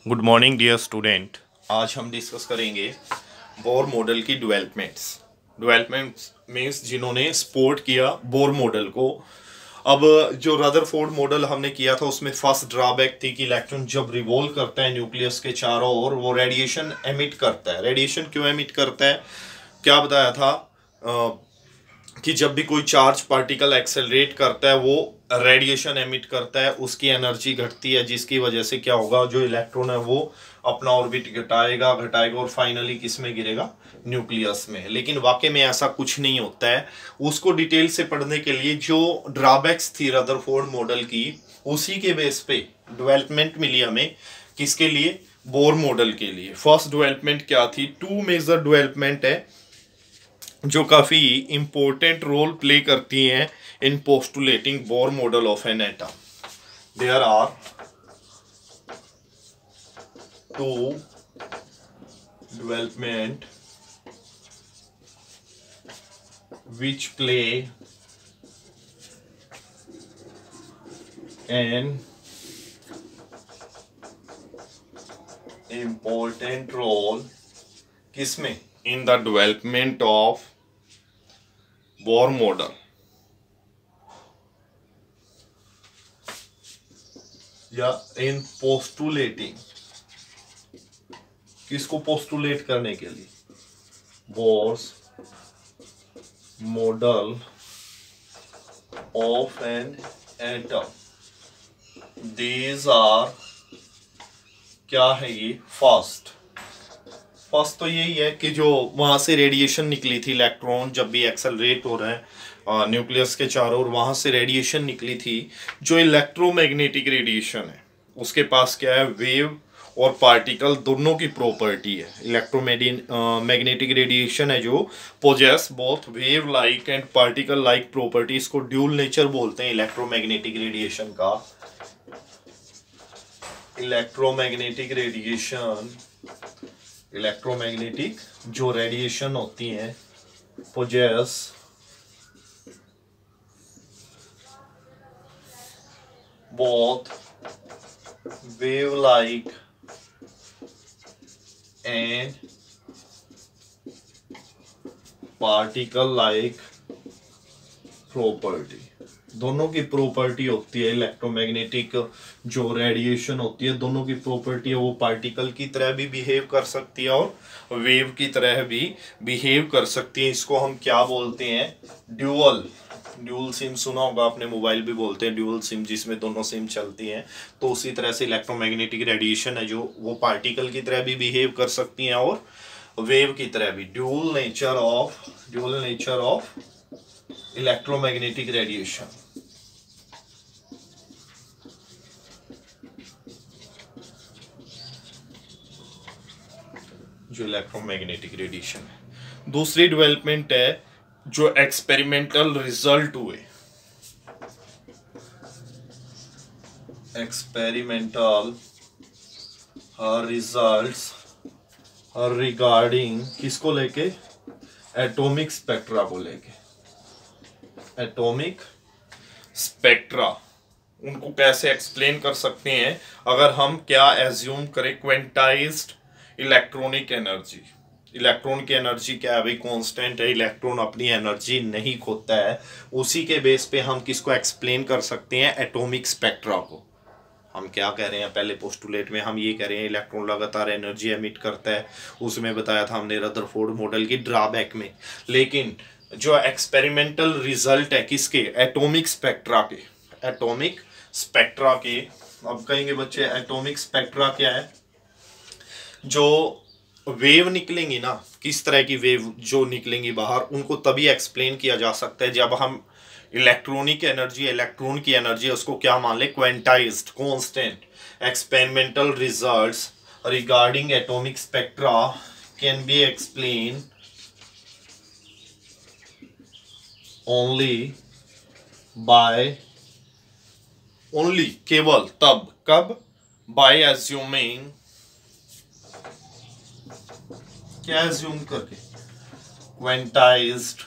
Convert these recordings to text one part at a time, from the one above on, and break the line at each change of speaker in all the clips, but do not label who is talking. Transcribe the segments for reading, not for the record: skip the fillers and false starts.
Good morning dear student. आज हम discuss करेंगे बोर मॉडल की डेवलपमेंट्स मीन्स जिन्होंने सपोर्ट किया बोर मॉडल को। अब जो रदरफोर्ड मॉडल हमने किया था उसमें फर्स्ट ड्रॉबैक थी कि इलेक्ट्रॉन जब रिवॉल्व करता है न्यूक्लियस के चारों ओर वो रेडिएशन एमिट करता है। रेडिएशन क्यों एमिट करता है, क्या बताया था कि जब भी कोई चार्ज पार्टिकल एक्सेलरेट करता है वो रेडिएशन एमिट करता है, उसकी एनर्जी घटती है, जिसकी वजह से क्या होगा, जो इलेक्ट्रॉन है वो अपना ऑर्बिट घटाएगा और फाइनली किस में गिरेगा, न्यूक्लियस में। लेकिन वाकई में ऐसा कुछ नहीं होता है। उसको डिटेल से पढ़ने के लिए जो ड्रॉबैक्स थी रदरफोर्ड मॉडल की, उसी के बेस पे डेवलपमेंट मिली हमें। किसके लिए? बोर मॉडल के लिए। फर्स्ट डेवलपमेंट क्या थी? टू मेजर डेवलपमेंट है जो काफी इंपॉर्टेंट रोल प्ले करती हैं in postulating Bohr model of an atom. There are two development which play an important role किसमें? in the development of Bohr model. या इन पोस्टुलेटिंग, किसको पोस्टुलेट करने के लिए? Bohr's model of an atom. These are, क्या है ये? First तो यही है कि जो वहां से रेडिएशन निकली थी, इलेक्ट्रॉन जब भी एक्सेलरेट हो रहे हैं न्यूक्लियस के चारों ओर, वहां से रेडिएशन निकली थी जो इलेक्ट्रोमैग्नेटिक रेडिएशन है। उसके पास क्या है? वेव और पार्टिकल दोनों की प्रॉपर्टी है। इलेक्ट्रोमैग्नेटिक रेडिएशन है जो possess both wave like and particle like property. इसको ड्यूल नेचर बोलते हैं इलेक्ट्रोमैग्नेटिक रेडिएशन का। इलेक्ट्रोमैग्नेटिक जो रेडिएशन होती है possess both wave like and particle like property. दोनों की प्रॉपर्टी होती है इलेक्ट्रोमैग्नेटिक जो रेडिएशन होती है, दोनों की प्रॉपर्टी है वो पार्टिकल की तरह भी बिहेव कर सकती है और वेव की तरह भी बिहेव कर सकती है। इसको हम क्या बोलते हैं? ड्यूल सिम सुना होगा आपने, मोबाइल भी बोलते हैं ड्यूल सिम, जिसमें दोनों सिम चलती हैं। तो उसी तरह से इलेक्ट्रोमैग्नेटिक रेडिएशन है जो वो पार्टिकल की तरह भी बिहेव कर सकती हैं और वेव की तरह भी। Dual nature of electromagnetic radiation. जो इलेक्ट्रोमैग्नेटिक रेडिएशन है। दूसरी डेवलपमेंट है जो एक्सपेरिमेंटल रिजल्ट हुए। एक्सपेरिमेंटल रिजल्ट्स रिगार्डिंग किसको लेके? एटॉमिक स्पेक्ट्रा को लेके। एटॉमिक स्पेक्ट्रा उनको कैसे एक्सप्लेन कर सकते हैं? अगर हम क्या एज्यूम करें? क्वेंटाइज्ड इलेक्ट्रॉनिक एनर्जी। इलेक्ट्रॉन की एनर्जी क्या है भाई? कांस्टेंट है। इलेक्ट्रॉन अपनी एनर्जी नहीं खोता है। उसी के बेस पे हम किसको एक्सप्लेन कर सकते हैं? एटॉमिक स्पेक्ट्रा को। हम क्या कह रहे हैं? पहले पोस्टुलेट में हम ये कह रहे हैं इलेक्ट्रॉन लगातार एनर्जी एमिट करता है, उसमें बताया था हमने रदरफोर्ड मॉडल की ड्रॉबैक में। लेकिन जो एक्सपेरिमेंटल रिजल्ट है किसके? एटॉमिक स्पेक्ट्रा के। एटॉमिक स्पेक्ट्रा के। अब कहेंगे बच्चे एटॉमिक स्पेक्ट्रा क्या है? जो वेव निकलेंगी ना, किस तरह की वेव जो निकलेंगी बाहर, उनको तभी एक्सप्लेन किया जा सकता है जब हम इलेक्ट्रॉन की एनर्जी उसको क्या मान ले? Quantised constant. Experimental results regarding atomic spectra can be explain केवल तब, कब? बाय एज्यूमिंग, क्या एज्यूम करके? क्वेंटाइज्ड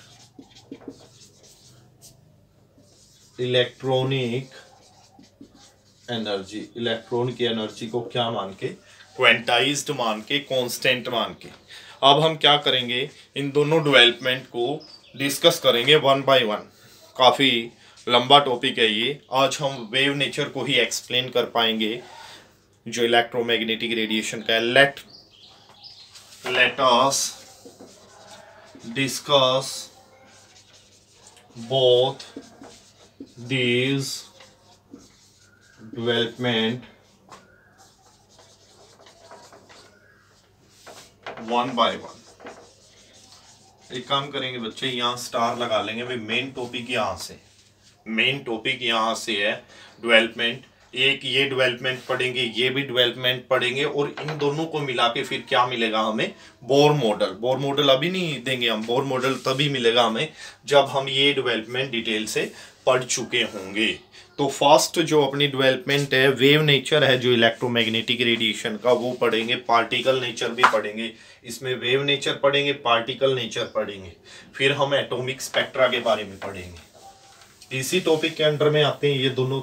इलेक्ट्रॉनिक एनर्जी, इलेक्ट्रॉन की एनर्जी को क्या मान के, क्वांटाइज्ड मान के, कांस्टेंट मान के। अब हम क्या करेंगे, इन दोनों डेवलपमेंट को डिस्कस करेंगे वन बाय वन। काफ़ी लंबा टॉपिक है ये। आज हम वेव नेचर को ही एक्सप्लेन कर पाएंगे जो इलेक्ट्रोमैग्नेटिक रेडिएशन का है। Let us discuss both these development one by one। एक काम करेंगे बच्चे, यहाँ स्टार लगा लेंगे भाई। मेन टॉपिक यहाँ से, मेन टॉपिक यहाँ से है डेवलपमेंट। एक ये डेवलपमेंट पढ़ेंगे, ये भी डेवलपमेंट पढ़ेंगे, और इन दोनों को मिला के फिर क्या मिलेगा हमें, बोर मॉडल। बोर मॉडल अभी नहीं देंगे हम, बोर मॉडल तभी मिलेगा हमें जब हम ये डेवलपमेंट डिटेल से पढ़ चुके होंगे। तो फर्स्ट जो अपनी डेवलपमेंट है, वेव नेचर है जो इलेक्ट्रोमैग्नेटिक रेडिएशन का, वो पढ़ेंगे। पार्टिकल नेचर भी पढ़ेंगे, इसमें वेव नेचर पढ़ेंगे, पार्टिकल नेचर पढ़ेंगे, फिर हम एटॉमिक स्पेक्ट्रा के बारे में पढ़ेंगे। इसी टॉपिक के अंडर में आते हैं ये दोनों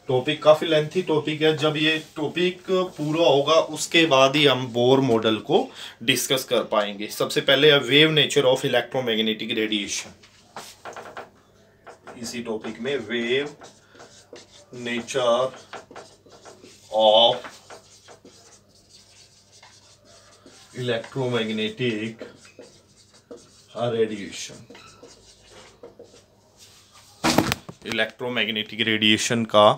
टॉपिक। काफी लेंथी टॉपिक है। जब ये टॉपिक पूरा होगा उसके बाद ही हम बोर मॉडल को डिस्कस कर पाएंगे। सबसे पहले है wave nature of electromagnetic radiation. इसी टॉपिक में wave nature of electromagnetic radiation. Electromagnetic radiation का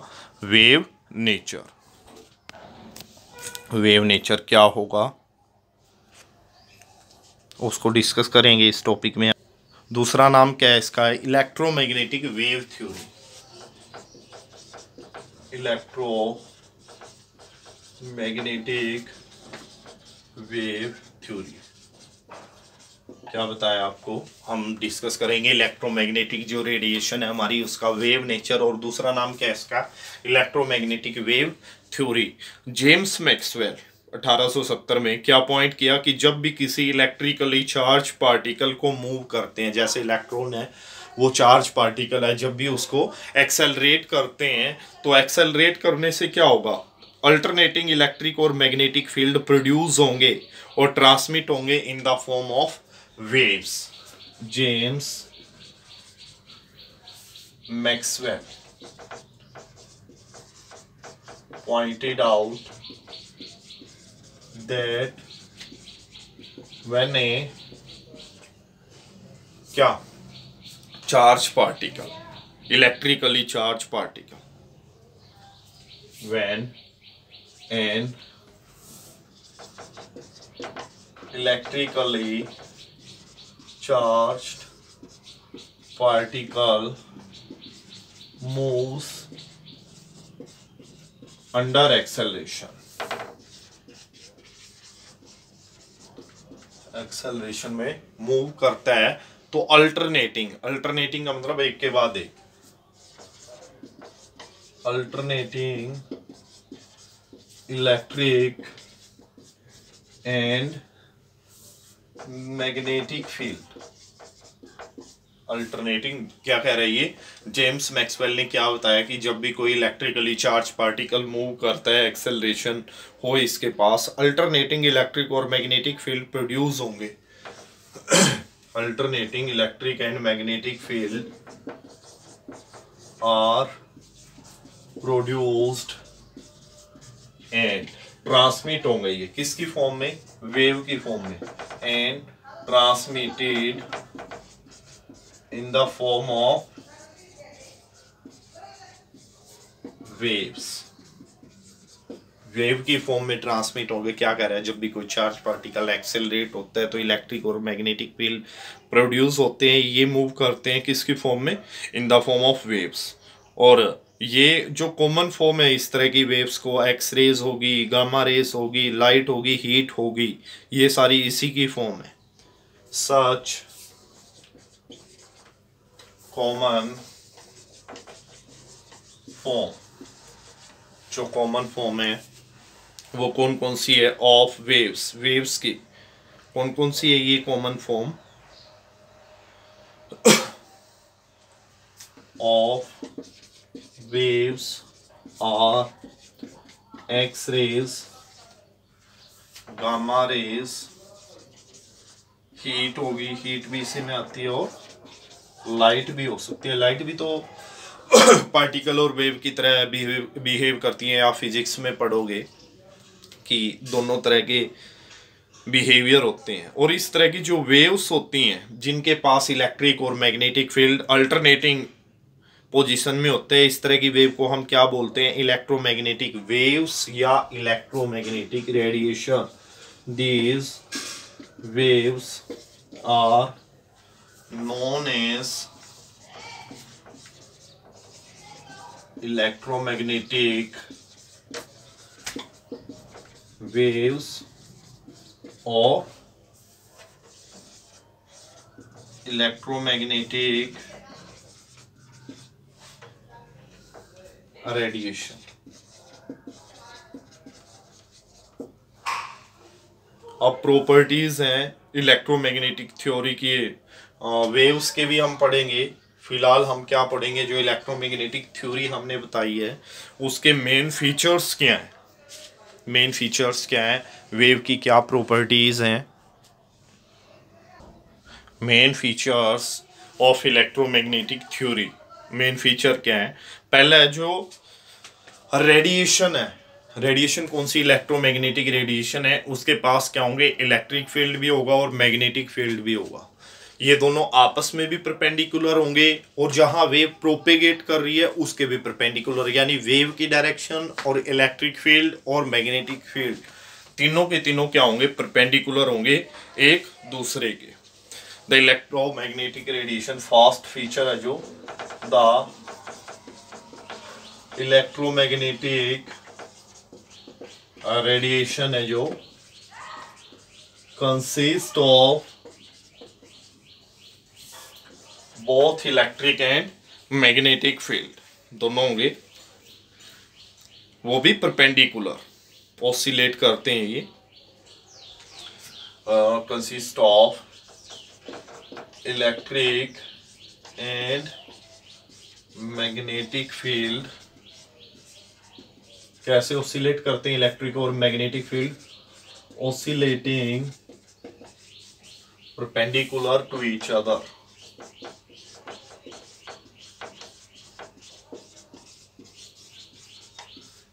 वेव नेचर। वेव नेचर क्या होगा उसको डिस्कस करेंगे इस टॉपिक में। दूसरा नाम क्या है इसका, electromagnetic wave theory. Electromagnetic wave theory क्या बताया आपको, हम डिस्कस करेंगे इलेक्ट्रोमैग्नेटिक जो रेडिएशन है हमारी, उसका वेव नेचर। और दूसरा नाम क्या है इसका, electromagnetic wave theory. James Maxwell 1870 में क्या पॉइंट किया कि जब भी किसी इलेक्ट्रिकली चार्ज पार्टिकल को मूव करते हैं, जैसे इलेक्ट्रॉन है वो चार्ज पार्टिकल है, जब भी उसको एक्सेलरेट करते हैं तो एक्सेलरेट करने से क्या होगा, अल्टरनेटिंग इलेक्ट्रिक और मैग्नेटिक फील्ड प्रोड्यूस होंगे और ट्रांसमिट होंगे इन the form of waves। James Maxwell pointed out that when a क्या charge particle, electrically charged particle, when an electrically charged particle moves under acceleration, acceleration में move करता है तो alternating, alternating का मतलब एक के बाद एक, alternating electric and magnetic field. Alternating क्या कह रही है, जेम्स मैक्सवेल ने क्या बताया कि जब भी कोई इलेक्ट्रिकली चार्ज पार्टिकल मूव करता है, एक्सेलरेशन हो इसके पास, अल्टरनेटिंग इलेक्ट्रिक और मैग्नेटिक फील्ड प्रोड्यूस होंगे। Alternating electric and magnetic field are produced and transmit होंगे। ये किसकी फॉर्म में, वेव की फॉर्म में, and transmitted in the form of waves. Wave की फॉर्म में ट्रांसमिट होंगे। क्या कह रहा है, जब भी कोई चार्ज पार्टिकल एक्सेलरेट होता है तो इलेक्ट्रिक और मैग्नेटिक फील्ड प्रोड्यूस होते हैं, ये मूव करते हैं किसकी फॉर्म में, इन द फॉर्म ऑफ वेव्स। और ये जो कॉमन फॉर्म है इस तरह की वेव्स को, एक्स रेज होगी, गामा रेज होगी, लाइट होगी, हीट होगी, ये सारी इसी की फॉर्म है। सच कॉमन फॉर्म, जो कॉमन फॉर्म है वो कौन कौन सी है, ऑफ वेव्स। वेव्स की कौन कौन सी है ये common form, of waves are, X rays, gamma rays, heat होगी, हीट भी इसी में आती है, और लाइट भी हो सकती है। लाइट भी तो पार्टिकल और वेव की तरह बिहेव करती हैं। आप फिजिक्स में पढ़ोगे कि दोनों तरह के बिहेवियर होते हैं। और इस तरह की जो वेव्स होती हैं जिनके पास इलेक्ट्रिक और मैग्नेटिक फील्ड अल्टरनेटिंग पोजीशन में होते हैं, इस तरह की वेव को हम क्या बोलते हैं? इलेक्ट्रोमैग्नेटिक वेव्स या electromagnetic radiation. These waves are known as electromagnetic waves or electromagnetic radiation। अब प्रॉपर्टीज हैं इलेक्ट्रोमैग्नेटिक थ्योरी की, वेव्स के भी हम पढ़ेंगे। फिलहाल हम क्या पढ़ेंगे? जो इलेक्ट्रोमैग्नेटिक थ्योरी हमने बताई है उसके मेन फीचर्स क्या हैं। मेन फीचर्स क्या हैं? वेव की क्या प्रॉपर्टीज हैं? Main features of electromagnetic theory. Main feature क्या है? पहला है जो रेडिएशन है। रेडिएशन कौन सी? इलेक्ट्रोमैग्नेटिक रेडिएशन है। उसके पास क्या होंगे? इलेक्ट्रिक फील्ड भी होगा और मैग्नेटिक फील्ड भी होगा। ये दोनों आपस में भी परपेंडिकुलर होंगे और जहां वेव प्रोपेगेट कर रही है उसके भी परपेंडिकुलर, यानी वेव की डायरेक्शन और इलेक्ट्रिक फील्ड और मैग्नेटिक फील्ड तीनों के तीनों क्या होंगे? परपेंडिकुलर होंगे एक दूसरे के। The electromagnetic radiation first feature है जो द इलेक्ट्रोमैग्नेटिक रेडिएशन है जो consist of both electric and magnetic field, दोनों होंगे, वो भी परपेंडिकुलर ऑसिलेट करते हैं। ये consist of electric and magnetic field. कैसे ऑसिलेट करते हैं इलेक्ट्रिक और magnetic field? Oscillating perpendicular to each other.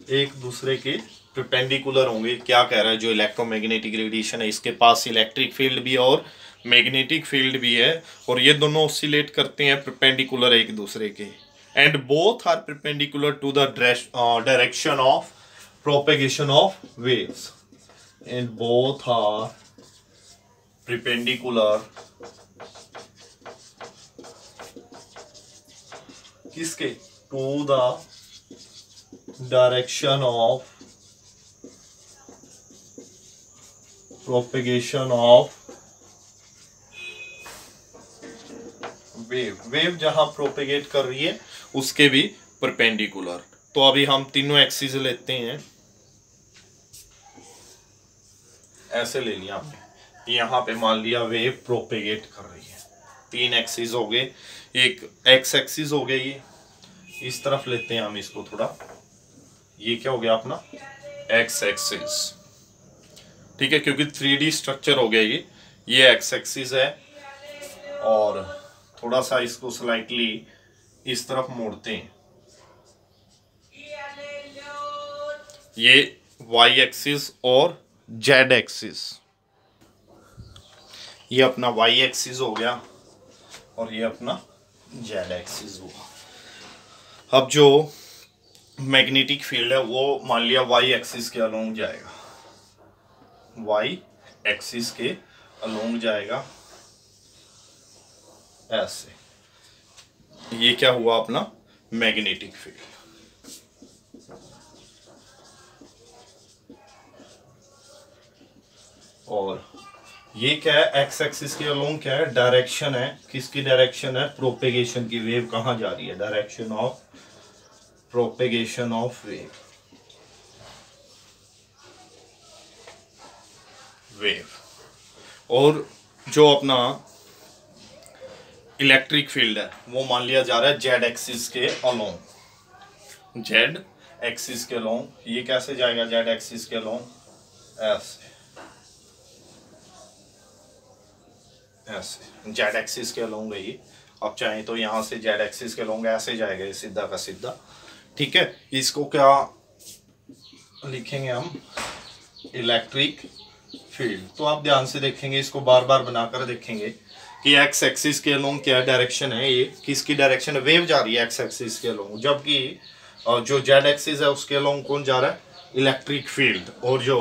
एक दूसरे के परपेंडिकुलर होंगे। क्या कह रहा है? जो इलेक्ट्रोमैग्नेटिक रेडिएशन है इसके पास इलेक्ट्रिक फील्ड भी और मैग्नेटिक फील्ड भी है और ये दोनों ऑसिलेट करते हैं परपेंडिकुलर एक दूसरे के। And both are perpendicular to the direction of propagation of waves. And both are perpendicular किसके? To the direction of propagation of wave. Wave जहां प्रोपेगेट कर रही है उसके भी परपेंडिकुलर। तो अभी हम तीनों एक्सिस लेते हैं। ऐसे ले लिया हमने, यहां पे मान लिया वेव प्रोपेगेट कर रही है। तीन एक्सिस हो गए, एक एक्स एक्सिस हो गई, इस तरफ लेते हैं हम इसको थोड़ा। ये क्या हो गया अपना? एक्स एक्सिस, ठीक है, क्योंकि 3D स्ट्रक्चर हो गया ये एक्स एक्सिस है। और थोड़ा सा इसको स्लाइटली इस तरफ मोड़ते हैं, ये वाई एक्सिस और जेड एक्सिस। ये अपना वाई एक्सिस हो गया और ये अपना जेड एक्सिस हुआ। अब जो मैग्नेटिक फील्ड है वो मान लिया वाई एक्सिस के अलोंग जाएगा, वाई एक्सिस के अलोंग जाएगा ऐसे। ये क्या हुआ? अपना मैग्नेटिक फील्ड। और ये क्या है? एक्स एक्सिस के अलोंग क्या है? डायरेक्शन है। किसकी डायरेक्शन है? प्रोपेगेशन की। वेव कहाँ जा रही है? Direction of propagation of wave. और जो अपना इलेक्ट्रिक फील्ड है वो मान लिया जा रहा है जेड एक्सिस के अलोंग, जेड एक्सिस के अलोंग। ये कैसे जाएगा जेड एक्सिस के अलोंग, ऐसे ऐसे जेड एक्सिस के अलोंग है ये। अब चाहे तो यहाँ से जेड एक्सिस के अलोंग ऐसे जाएगा ये सीधा का सीधा, ठीक है। इसको क्या लिखेंगे हम, इलेक्ट्रिक फील्ड। तो आप ध्यान से देखेंगे, इसको बार बार बनाकर देखेंगे कि एक्स एक्सिस के अलोंग क्या डायरेक्शन है, ये किसकी डायरेक्शन है, वेव जा रही है एक्स एक्सिस के अलोंग, जबकि जो जेड एक्सिस है उसके अलोंग कौन जा रहा है, इलेक्ट्रिक फील्ड। और जो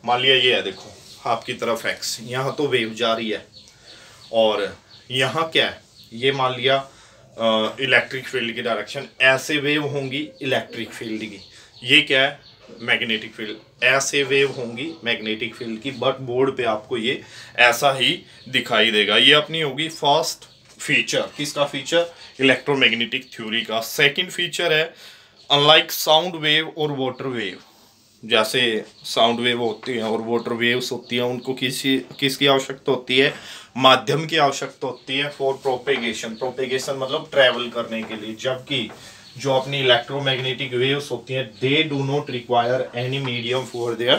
मान लिया ये है, देखो आपकी तरफ एक्स, यहाँ तो वेव जा रही है और यहाँ क्या है, ये मान लिया इलेक्ट्रिक फील्ड की डायरेक्शन, ऐसे वेव होंगी इलेक्ट्रिक फील्ड की, ये क्या है मैग्नेटिक फील्ड, ऐसे वेव होंगी मैग्नेटिक फील्ड की, बट बोर्ड पे आपको ये ऐसा ही दिखाई देगा। ये अपनी होगी फर्स्ट फीचर, किसका फीचर, इलेक्ट्रोमैग्नेटिक थ्योरी का। सेकंड फीचर है अनलाइक साउंड वेव और वाटर वेव, जैसे साउंड वेव होती हैं और वाटर वेव्स होती हैं, उनको किसकी आवश्यकता होती है, माध्यम की आवश्यकता होती है फॉर प्रोपेगेशन। प्रोपेगेशन मतलब ट्रैवल करने के लिए, जबकि जो अपनी इलेक्ट्रोमैग्नेटिक वेव्स होती हैं they do not require any medium for their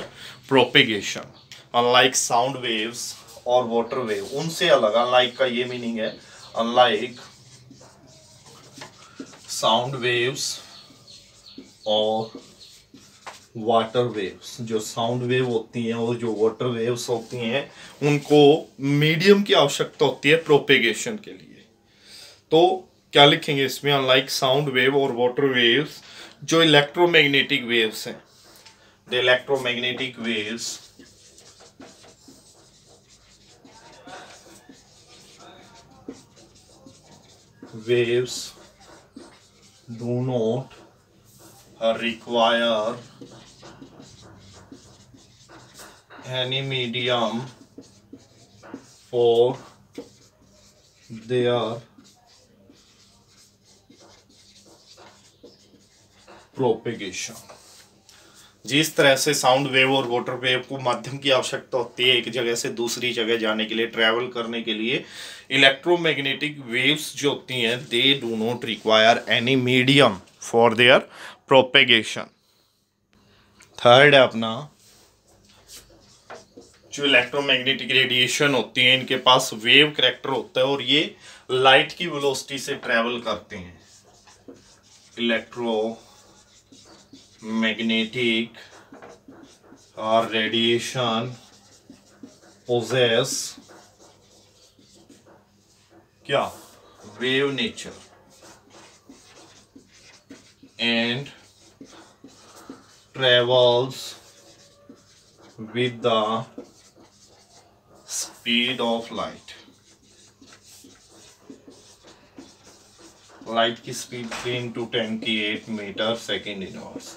propagation, unlike sound waves और वाटर वेव, उनसे अलग। अनलाइक का ये मीनिंग है, अनलाइक साउंड वेव्स और वाटर वेव्स, जो साउंड वेव होती हैं और जो वाटर वेव्स होती हैं उनको मीडियम की आवश्यकता होती है प्रोपेगेशन के लिए। तो क्या लिखेंगे इसमें, अनलाइक साउंड वेव और वाटर वेव्स, जो इलेक्ट्रोमैग्नेटिक वेव्स हैं, the electromagnetic waves do not require any medium for their propagation. जिस तरह से साउंड वेव और वाटर वेव को माध्यम की आवश्यकता होती है एक जगह से दूसरी जगह जाने के लिए, ट्रैवल करने के लिए, इलेक्ट्रोमैग्नेटिक वेव्स जो होती हैं they do not require any medium for their propagation. Third है अपना, जो इलेक्ट्रोमैग्नेटिक रेडिएशन होती है इनके पास वेव करैक्टर होता है और ये लाइट की वेलोसिटी से ट्रैवल करते हैं। इलेक्ट्रोमैग्नेटिक और रेडिएशन पोजेस क्या, wave nature and travels with the speed of light। Light की स्पीड 10⁸ मीटर सेकेंड इनवर्स।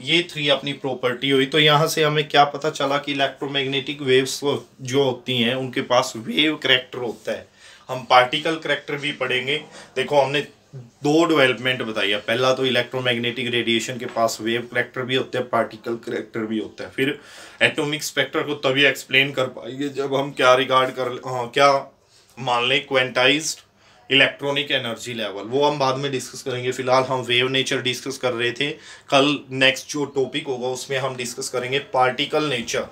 ये थ्री अपनी प्रॉपर्टी हुई। तो यहाँ से हमें क्या पता चला कि इलेक्ट्रोमैग्नेटिक वेव्स जो होती हैं उनके पास वेव करैक्टर होता है। हम पार्टिकल करैक्टर भी पढ़ेंगे। देखो हमने दो डेवलपमेंट बताई है, पहला तो इलेक्ट्रोमैग्नेटिक रेडिएशन के पास वेव करैक्टर भी होते हैं, पार्टिकल करैक्टर भी होता है। फिर एटॉमिक स्पेक्ट्रा को तभी एक्सप्लेन कर पाएंगे जब हम क्या रिगार्ड कर क्या मान लें क्वांटाइज्ड इलेक्ट्रॉनिक एनर्जी लेवल, वो हम बाद में डिस्कस करेंगे। फिलहाल हम वेव नेचर डिस्कस कर रहे थे, कल नेक्स्ट जो टॉपिक होगा उसमें हम डिस्कस करेंगे पार्टिकल नेचर।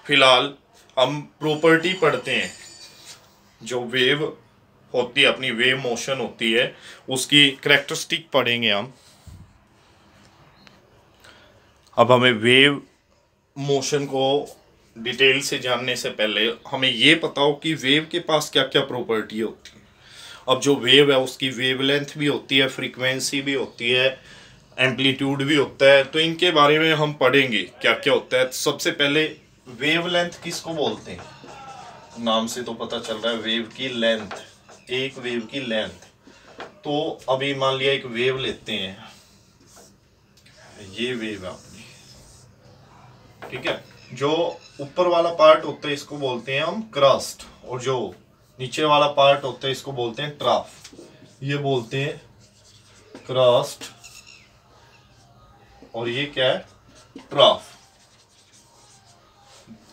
फिलहाल हम प्रॉपर्टी पढ़ते हैं, जो वेव होती है अपनी वेव मोशन होती है उसकी करैक्टरिस्टिक पढ़ेंगे हम। अब हमें वेव मोशन को डिटेल से जानने से पहले हमें ये पता हो कि वेव के पास क्या क्या प्रॉपर्टी होती है। अब जो वेव है उसकी वेवलेंथ भी होती है, फ्रीक्वेंसी भी होती है, एम्पलीट्यूड भी होता है। तो इनके बारे में हम पढ़ेंगे क्या क्या होता है। सबसे पहले वेवलेंथ किसको बोलते हैं, नाम से तो पता चल रहा है वेव की लेंथ, एक वेव की लेंथ। तो अभी मान लिया एक वेव लेते हैं, ये वेव है अपनी, ठीक है। जो ऊपर वाला पार्ट होता है इसको बोलते हैं हम क्रस्ट, और जो नीचे वाला पार्ट होता है इसको बोलते हैं ट्राफ। ये बोलते हैं क्रस्ट और ये क्या है, ट्राफ।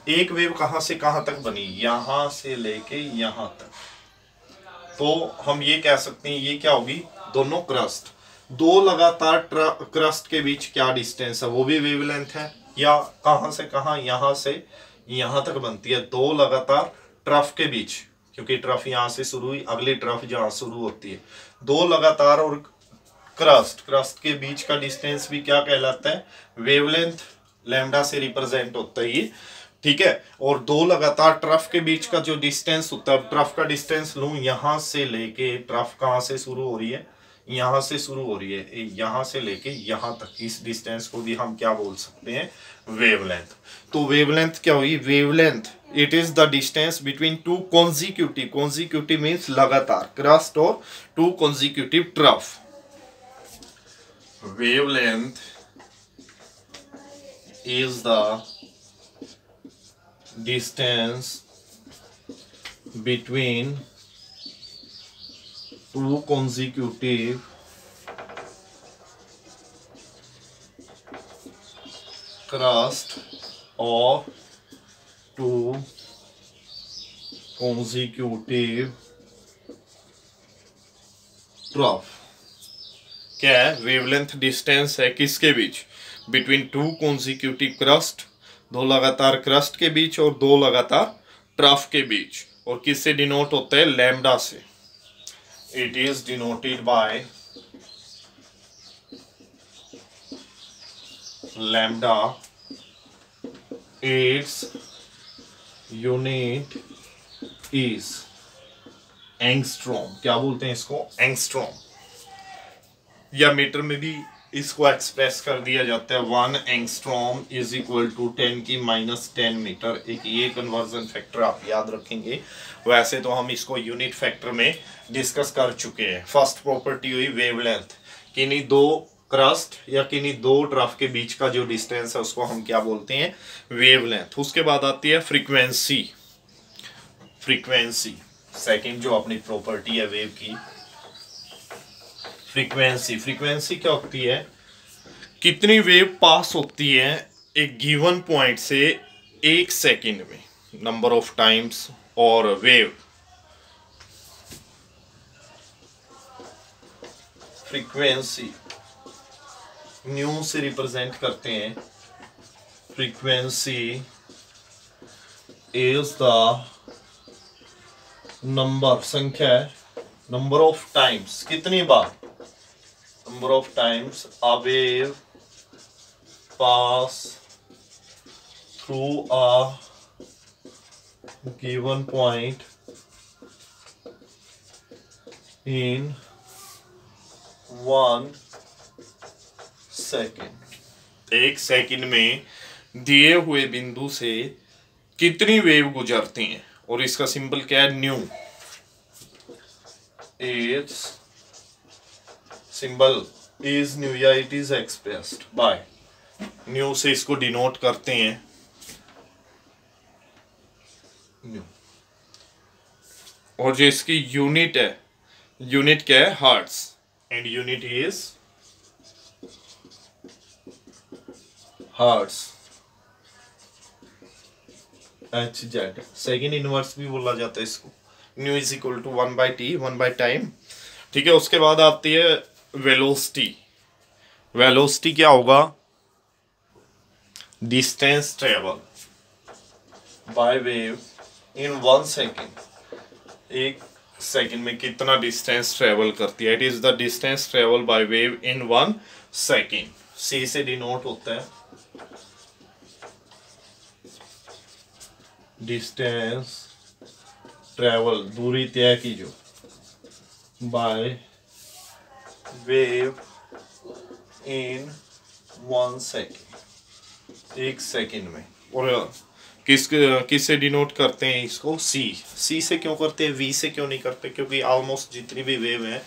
एक वेव कहां से कहां तक बनी, यहां से लेके यहां तक। तो हम ये कह सकते हैं ये क्या होगी, दोनों क्रस्ट। दो लगातार क्रस्ट के बीच क्या डिस्टेंस है, वो भी वेवलेंथ है। या कहां से कहां, यहां से यहां तक बनती है दो लगातार ट्रफ के बीच, क्योंकि ट्रफ यहां से शुरू हुई, अगली ट्रफ जहां शुरू होती है। दो लगातार और क्रस्ट के बीच का डिस्टेंस भी क्या कहलाता है, वेवलेंथ, लैम्डा से रिप्रेजेंट होता है ये, ठीक है। और दो लगातार ट्रफ के बीच का जो डिस्टेंस होता है, ट्रफ का डिस्टेंस लूं यहां से लेके, ट्रफ कहां से शुरू हो रही है, यहां से शुरू हो रही है, यहां से लेके यहां तक, इस डिस्टेंस को भी हम क्या बोल सकते हैं, वेवलेंथ। तो वेवलेंथ क्या हुई, wavelength it is the distance between two consecutive means लगातार क्रस्ट और two consecutive trough. wavelength is the distance between two consecutive crust or two consecutive trough। क्या है, वेवलेंथ डिस्टेंस है किसके बीच, बिटवीन टू कॉन्जिक्यूटिव क्रस्ट, दो लगातार crust के बीच और दो लगातार ट्रफ के बीच, और किससे डिनोट होता है, लैम्डा से। It is denoted by lambda, its unit is angstrom. क्या बोलते हैं इसको, एंगस्ट्रॉम, या मीटर में भी इसको एक्सप्रेस कर दिया जाता है। 1 angstrom is equal to 10⁻10 metre. एक ये कन्वर्जन फैक्टर आप याद रखेंगे। वैसे तो हम इसको यूनिट फैक्टर में डिस्कस कर चुके हैं। फर्स्ट प्रॉपर्टी हुई वेवलेंथ, किन्हीं दो क्रस्ट या किन्हीं दो ट्रफ के बीच का जो डिस्टेंस है उसको हम क्या बोलते हैं, वेवलेंथ। उसके बाद आती है फ्रीक्वेंसी। फ्रीक्वेंसी सेकंड जो अपनी प्रॉपर्टी है वेव की, फ्रीक्वेंसी क्या होती है, कितनी वेव पास होती है एक गिवन पॉइंट से एक सेकंड में, नंबर ऑफ टाइम्स। और वेव फ्रीक्वेंसी न्यू से रिप्रेजेंट करते हैं। फ्रीक्वेंसी इज द नंबर, संख्या है, नंबर ऑफ टाइम्स, कितनी बार, number of times a wave pass through a given point in 1 second। एक सेकंड में दिए हुए बिंदु से कितनी वेव गुजरती हैं, और इसका सिंबल क्या है, nu. Its symbol is nu, या it is expressed by nu से इसको डिनोट करते हैं, न्यू। और जो इसकी यूनिट है, यूनिट क्या है, hertz, and unit is hertz, HZ। Second inverse भी बोला जाता है इसको। Nu is equal to 1/t, 1/टाइम, ठीक है। उसके बाद आती है वेलोसिटी। वेलोसिटी क्या होगा, distance travel by wave in 1 second. एक सेकेंड में कितना डिस्टेंस ट्रेवल करती है, it is the distance travel by wave in 1 second. C से डिनोट होता है डिस्टेंस ट्रेवल, दूरी तय की जो, बाय वेव इन 1 सेकेंड, एक सेकेंड में। और किससे डिनोट करते हैं इसको, सी से क्यों करते हैं, वी से क्यों नहीं करते, क्योंकि ऑलमोस्ट जितनी भी वेव है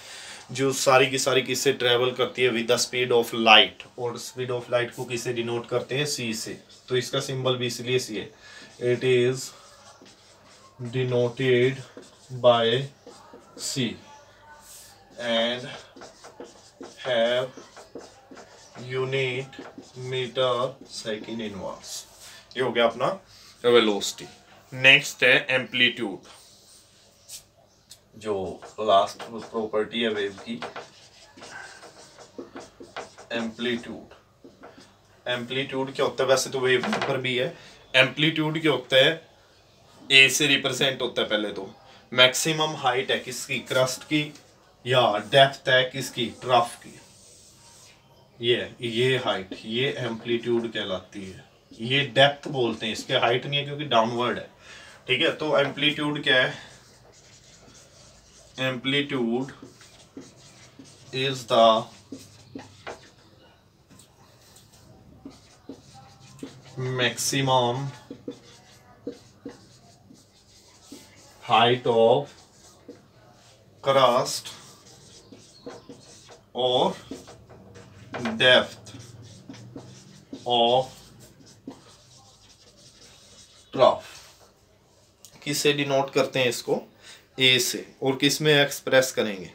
जो सारी की सारी किससे ट्रेवल करती है, with the speed of light, और स्पीड ऑफ लाइट को किससे डिनोट करते हैं, सी से। तो इसका सिंबल भी इसलिए सी है। It is denoted by c and have unit metre second inverse. ये हो गया अपना वेलोसिटी। नेक्स्ट है एम्पलीट्यूड, जो लास्ट प्रॉपर्टी है वेव की। एम्पलीट्यूड, एम्पलीट्यूड क्या होता है, वैसे तो वेव नंबर भी है। एम्पलीट्यूड क्या होता है, ए से रिप्रेजेंट होता है। पहले तो मैक्सिमम हाइट है किसकी, क्रस्ट की, या डेप्थ है किसकी, ट्रफ की। ये हाइट, ये एम्पलीट्यूड कहलाती है। ये डेप्थ बोलते हैं, इसके हाइट नहीं है क्योंकि डाउनवर्ड है। ठीक है, तो एम्पलीट्यूड क्या है, amplitude is the maximum height of crust और डेप्थ ऑफ ट्रफ। किससे डिनोट करते हैं इसको, ए से। और किस में एक्सप्रेस करेंगे,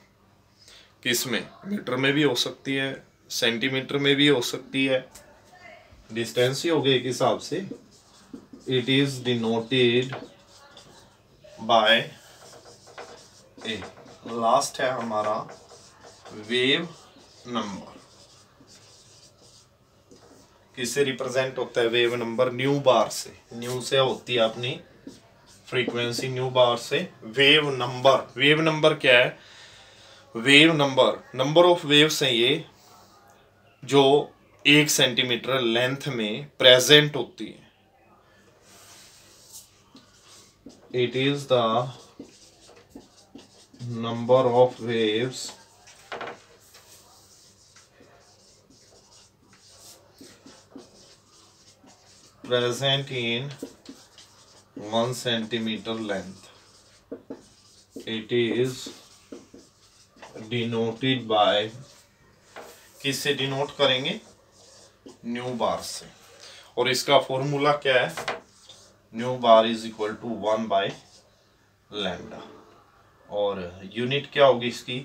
किस में, मीटर में भी हो सकती है, सेंटीमीटर में भी हो सकती है, डिस्टेंस ही हो गई के हिसाब से। It is denoted bye A. Last है हमारा वेव नंबर। किससे रिप्रेजेंट होता है वेव नंबर, न्यू बार से। न्यू से होती है अपनी फ्रीक्वेंसी, न्यू बार से वेव नंबर। वेव नंबर क्या है, wave number number of waves है ये जो 1 सेंटीमीटर लेंथ में प्रेजेंट होती है। It is the number of waves present in 1 centimeter length. It is denoted by, किससे डिनोट करेंगे, न्यू बार से। और इसका फॉर्मूला क्या है, nu bar is equal to 1 by lambda. और यूनिट क्या होगी इसकी,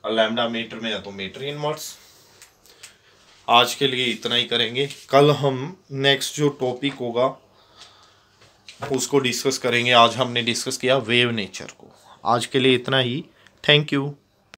लैम्डा मीटर में है तो मीटर इनवर्स। आज के लिए इतना ही करेंगे, कल हम नेक्स्ट जो टॉपिक होगा उसको डिस्कस करेंगे। आज हमने डिस्कस किया वेव नेचर को। आज के लिए इतना ही, थैंक यू।